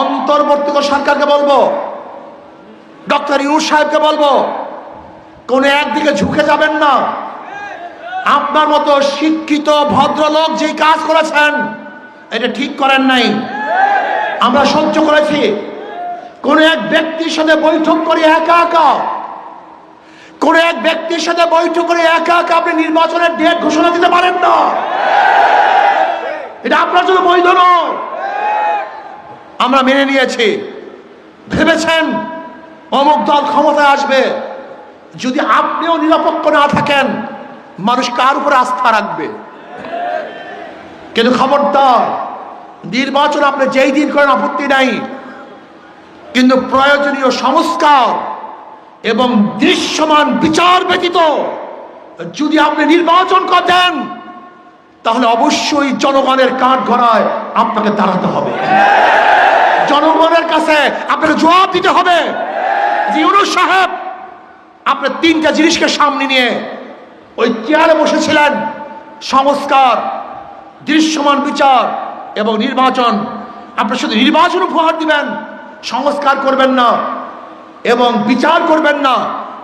অন্তর্বর্তীকালীন সরকারকে বলবো, ডক্টর ইউনূস সাহেবকে বলবো, কোন একদিকে ঝুঁকে যাবেন না। আপনার মতো শিক্ষিত ভদ্রলোক যেই কাজ করেছেন এটা ঠিক করেন নাই, আমরা সহ্য করেছি। কোন এক ব্যক্তির সাথে বৈঠক করে একা একা কোন এক ব্যক্তির সাথে বৈঠক করে একা একা আপনি নির্বাচনের ডেট ঘোষণা দিতে পারেন না, এটা আপনার জন্য বৈধ নয়। আমরা মেনে নিয়েছি। ভেবেছেন অমুক দল ক্ষমতায় আসবে, যদি আপনিও নিরপেক্ষ না থাকেন মানুষ কার উপরে আস্থা রাখবে? কিন্তু খবরদার, নির্বাচন আপনি যেই দিন করেন আপত্তি নাই, কিন্তু প্রয়োজনীয় সংস্কার এবং দৃশ্যমান বিচার ব্যতীত যদি আপনি নির্বাচন করেন তাহলে অবশ্যই জনগণের কাঠগড়ায় আপনাকে দাঁড়াতে হবে, জনগণের কাছে আপনাকে জবাব দিতে হবে। ইউনূস সাহেব, আপনি তিনটা জিনিসকে সামনে নিয়ে ওই চেয়ারে বসেছিলেন, সংস্কার, দৃশ্যমান বিচার এবং নির্বাচন। আপনি শুধু নির্বাচন উপহার দিবেন, সংস্কার করবেন না এবং বিচার করবেন না,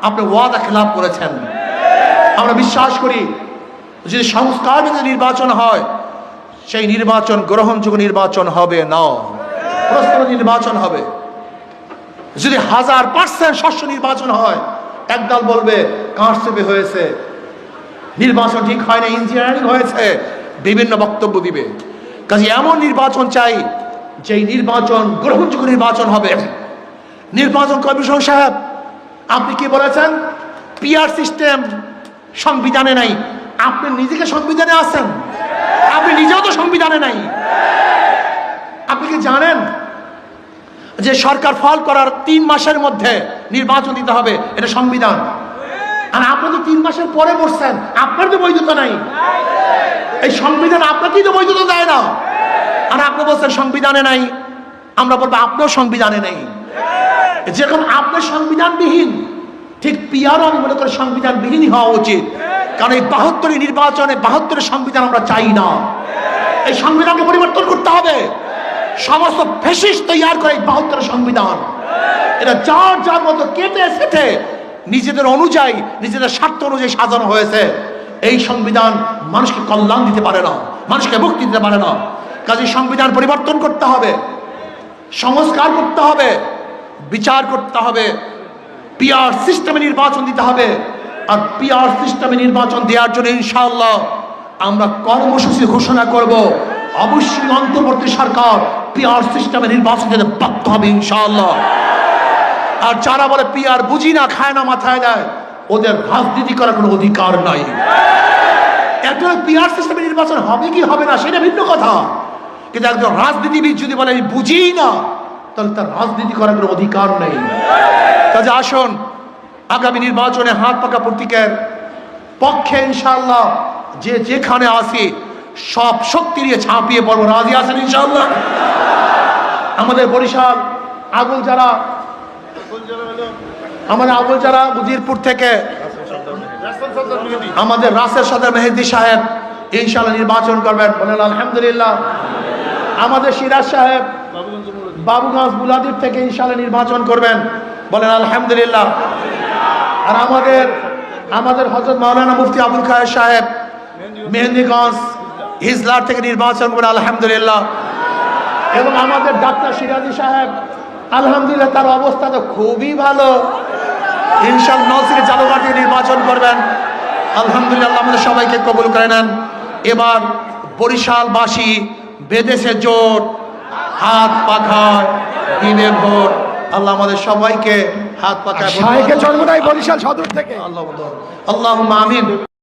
আপনি ওয়াদা খেলাপ করেছেন। আমরা বিশ্বাস করি যদি সংস্কার ভিত্তিক নির্বাচন হয় সেই নির্বাচন গ্রহণযোগ্য নির্বাচন হবে না, প্রশ্ন নির্বাচন হবে। যদি 1000% স্বচ্ছ নির্বাচন হয়, একদল বলবে কারচুপি হয়েছে, নির্বাচন ঠিক হয় না, ইঞ্জিনিয়ারিং হয়েছে, বিভিন্ন বক্তব্য দিবে। কাজে এমন নির্বাচন চাই যেই নির্বাচন গ্রহণযোগ্য নির্বাচন হবে। নির্বাচন কমিশন সাহেব, আপনি কি বলেছেন? পিআর সিস্টেম সংবিধানে নাই। আপনি নিজেকে সংবিধানে আছেন, আপনি নিজেও তো সংবিধানে নাই। আপনি কি জানেন যে সরকার ফল করার 3 মাসের মধ্যে নির্বাচন দিতে হবে, এটা সংবিধান? আর আপনি তো 3 মাসের পরে বসছেন, আপনার তো বৈধতা নাই। এই সংবিধান আপনাকেই তো বৈধতা দেয় না, আর আপনি বলছেন সংবিধানে নাই। আমরা বলবো আপনিও সংবিধানে নেই। যেরকম আপনার সংবিধানবিহীন, ঠিক পিআরও আমি মনে করি সংবিধানবিহীনই হওয়া উচিত। কারণ এই 72 নির্বাচনে 72 সংবিধান আমরা চাই না। এই সংবিধানকে পরিবর্তন করতে হবে। সমস্ত ফ্যাসিস্ট তৈরি করে এই 72 সংবিধান, এটা যার যার মতো কেটে সেটে নিজেদের অনুযায়ী, নিজেদের স্বার্থ অনুযায়ী সাজানো হয়েছে। এই সংবিধান মানুষকে কল্যাণ দিতে পারে না, মানুষকে মুক্তি দিতে পারে না। কাজে সংবিধান পরিবর্তন করতে হবে, সংস্কার করতে হবে, বিচার করতে হবে, পিআর সিস্টেমে নির্বাচন দিতে হবে। আর পিআর সিস্টেমে নির্বাচন দেওয়ার জন্য ইনশাআল্লাহ আমরা কর্মসূচি ঘোষণা করব। অবশ্যই অন্তর্বর্তী সরকার পিআর সিস্টেমে নির্বাচন দিতে বাধ্য হবে ইনশাআল্লাহ। আর যারা বলে পিআর বুঝি না, খায় না, মাথায় দেয়, ওদের রাজনীতি করার কোনো অধিকার নাই। একটা পিআর সিস্টেমে নির্বাচন হবে কি হবে না সেটা ভিন্ন কথা, কিন্তু একজন রাজনীতিবিদ যদি বলে আমি বুঝি না, তাহলে তার রাজনীতি করার কোনো অধিকার নেই। কাজে আসুন আগামী নির্বাচনে হাত পাকা প্রতীকের পক্ষে ইনশাআল্লাহ যে যেখানে আসি সব শক্তি নিয়ে ঝাঁপিয়ে পড়বো। রাজি আছেন ইনশাআল্লাহ? আমাদের বরিশাল আগুলজারা, আমাদের আগুলজারা উজিরপুর থেকে আমাদের রাসেল সদর মেহেদী সাহেব ইনশাআল্লাহ নির্বাচন করবেন, বলেন আলহামদুলিল্লাহ। আমাদের সিরাজ সাহেব বাবুগঞ্জ বুলাদির থেকে ইনশাআল্লাহ নির্বাচন করবেন, বলেন আলহামদুলিল্লাহ। আর আমাদের হযরত মাওলানা মুফতি আবুল খায়ের সাহেব মেহেন্দিগঞ্জ হিজলার থেকে নির্বাচন করবেন, আলহামদুলিল্লাহ। এবং আমাদের ডাক্তার সিরাজি সাহেব আলহামদুলিল্লাহ, তার অবস্থা তো খুবই ভালো, ইনশাআল্লাহ নওসিরে জালুঘাট থেকে নির্বাচন করবেন, আলহামদুলিল্লাহ। আমাদের সবাইকে কবুল করে নেন। এবার বরিশালবাসী বেদেশে জোট, হাত পাখায় দিনে ভোট। আল্লাহ আমাদের সবাইকে হাত পাখায় জন্ম দেয় বরিশাল সদর থেকে। আল্লাহুম্মা আমিন।